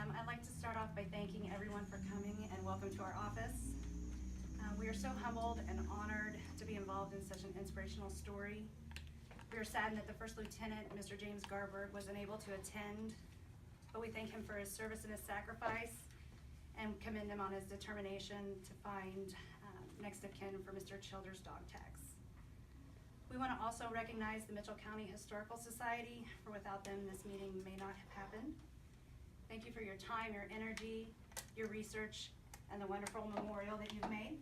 I'd like to start off by thanking everyone for coming and welcome to our office. We are so humbled and honored to be involved in such an inspirational story. We are saddened that the First Lieutenant, Mr. James Garberg, was unable to attend, but we thank him for his service and his sacrifice and commend him on his determination to find next of kin for Mr. Childers' dog tags. We want to also recognize the Mitchell County Historical Society, for without them this meeting may not have happened. Thank you for your time, your energy, your research, and the wonderful memorial that you've made.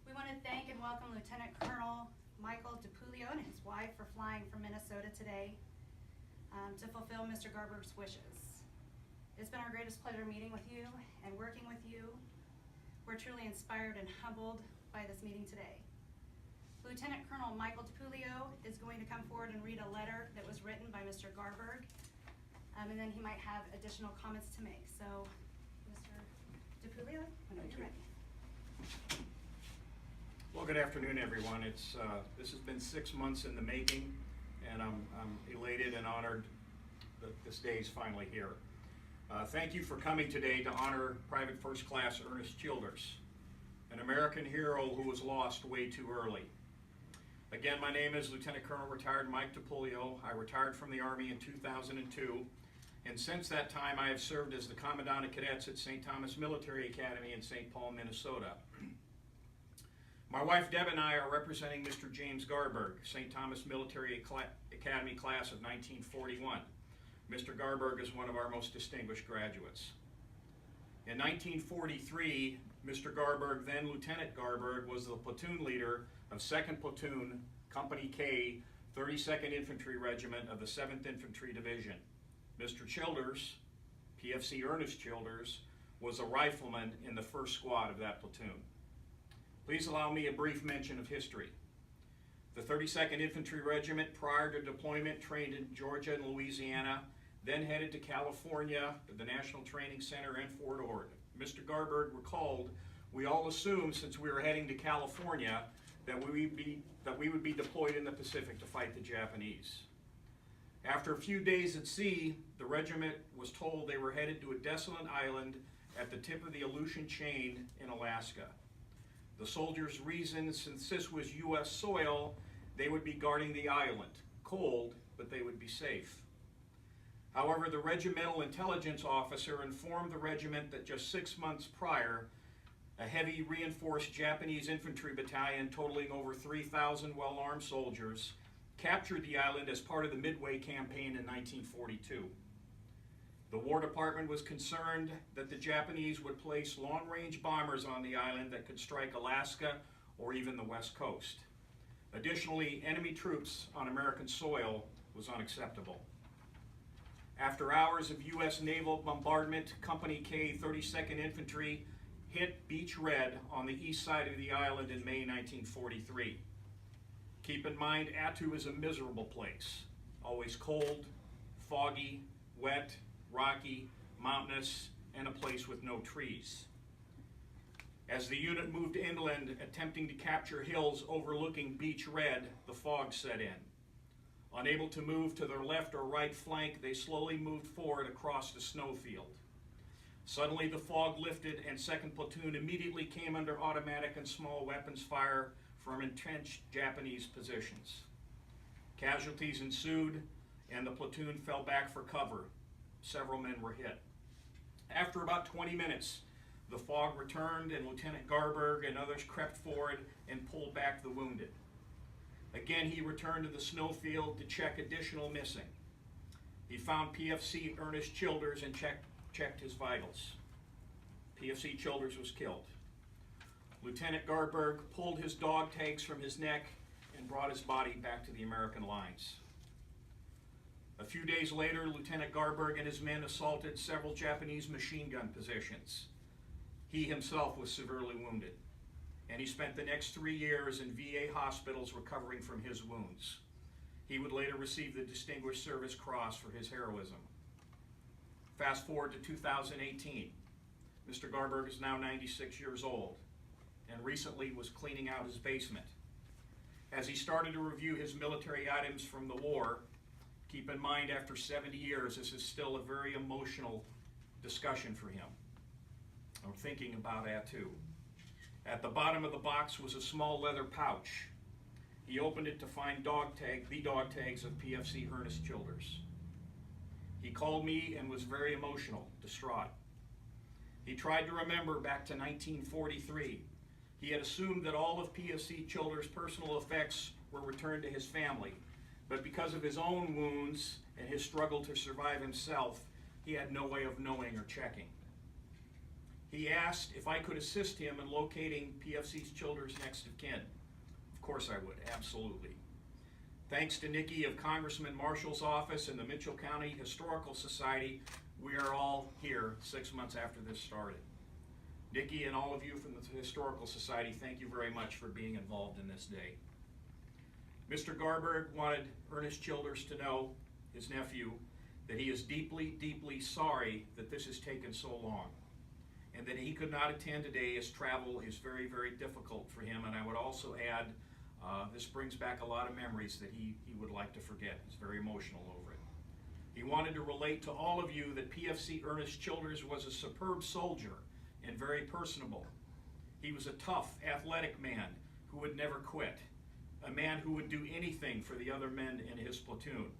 We want to thank and welcome Lieutenant Colonel Michael DePuglio and his wife for flying from Minnesota today to fulfill Mr. Garberg's wishes. It's been our greatest pleasure meeting with you and working with you. We're truly inspired and humbled by this meeting today. Lieutenant Colonel Michael DePuglio is going to come forward and read a letter that was written by Mr. Garberg, and then he might have additional comments to make. So, Mr. DePuglio, whenever you're ready. Well, good afternoon, everyone. This has been 6 months in the making, and I'm elated and honored that this day is finally here. Thank you for coming today to honor Private First Class Ernest Childers, an American hero who was lost way too early. Again, my name is Lieutenant Colonel Retired Mike DePuglio. I retired from the Army in 2002, and since that time I have served as the Commandant of Cadets at St. Thomas Military Academy in St. Paul, Minnesota. My wife Deb and I are representing Mr. James Garberg, St. Thomas Military Academy class of 1941. Mr. Garberg is one of our most distinguished graduates. In 1943, Mr. Garberg, then Lieutenant Garberg, was the platoon leader of 2nd Platoon, Company K, 32nd Infantry Regiment of the 7th Infantry Division. Mr. Childers, PFC Ernest Childers, was a rifleman in the 1st Squad of that platoon. Please allow me a brief mention of history. The 32nd Infantry Regiment, prior to deployment, trained in Georgia and Louisiana, then headed to California, the National Training Center, and Fort Ord. Mr. Garberg recalled, "We all assumed since we were heading to California that we would be deployed in the Pacific to fight the Japanese. After a few days at sea, the regiment was told they were headed to a desolate island at the tip of the Aleutian Chain in Alaska. The soldiers reasoned since this was U.S. soil, they would be guarding the island. Cold, but they would be safe. However, the regimental intelligence officer informed the regiment that just 6 months prior, a heavy reinforced Japanese infantry battalion totaling over 3,000 well-armed soldiers captured the island as part of the Midway campaign in 1942. The War Department was concerned that the Japanese would place long-range bombers on the island that could strike Alaska or even the West Coast. Additionally, enemy troops on American soil was unacceptable. After hours of U.S. naval bombardment, Company K 32nd Infantry hit Beach Red on the east side of the island in May 1943. Keep in mind, Attu is a miserable place, always cold, foggy, wet, rocky, mountainous, and a place with no trees. As the unit moved inland, attempting to capture hills overlooking Beach Red, the fog set in. Unable to move to their left or right flank, they slowly moved forward across the snowfield. Suddenly the fog lifted and 2nd Platoon immediately came under automatic and small weapons fire from entrenched Japanese positions. Casualties ensued and the platoon fell back for cover. Several men were hit. After about 20 minutes, the fog returned and Lieutenant Garberg and others crept forward and pulled back the wounded. Again, he returned to the snowfield to check additional missing. He found PFC Ernest Childers and checked his vitals. PFC Childers was killed. Lieutenant Garberg pulled his dog tags from his neck and brought his body back to the American lines. A few days later, Lieutenant Garberg and his men assaulted several Japanese machine gun positions. He himself was severely wounded, and he spent the next 3 years in VA hospitals recovering from his wounds. He would later receive the Distinguished Service Cross for his heroism. Fast forward to 2018. Mr. Garberg is now 96 years old and recently was cleaning out his basement. As he started to review his military items from the war, Keep in mind, after 70 years, this is still a very emotional discussion for him. I'm thinking about that too. At the bottom of the box was a small leather pouch. He opened it to find the dog tags of PFC Ernest Childers. He called me and was very emotional, distraught. He tried to remember back to 1943. He had assumed that all of PFC Childers' personal effects were returned to his family, but because of his own wounds and his struggle to survive himself, he had no way of knowing or checking. He asked if I could assist him in locating PFC's Childers' next of kin. Of course I would, absolutely. Thanks to Nikki of Congressman Marshall's office and the Mitchell County Historical Society, we are all here 6 months after this started. Nikki and all of you from the Historical Society, thank you very much for being involved in this day. Mr. Garberg wanted Ernest Childers to know, his nephew, that he is deeply, deeply sorry that this has taken so long, and that he could not attend today as travel is very, very difficult for him. And I would also add, this brings back a lot of memories that he would like to forget. He's very emotional over it. He wanted to relate to all of you that PFC Ernest Childers was a superb soldier and very personable. He was a tough, athletic man who would never quit, a man who would do anything for the other men in his platoon.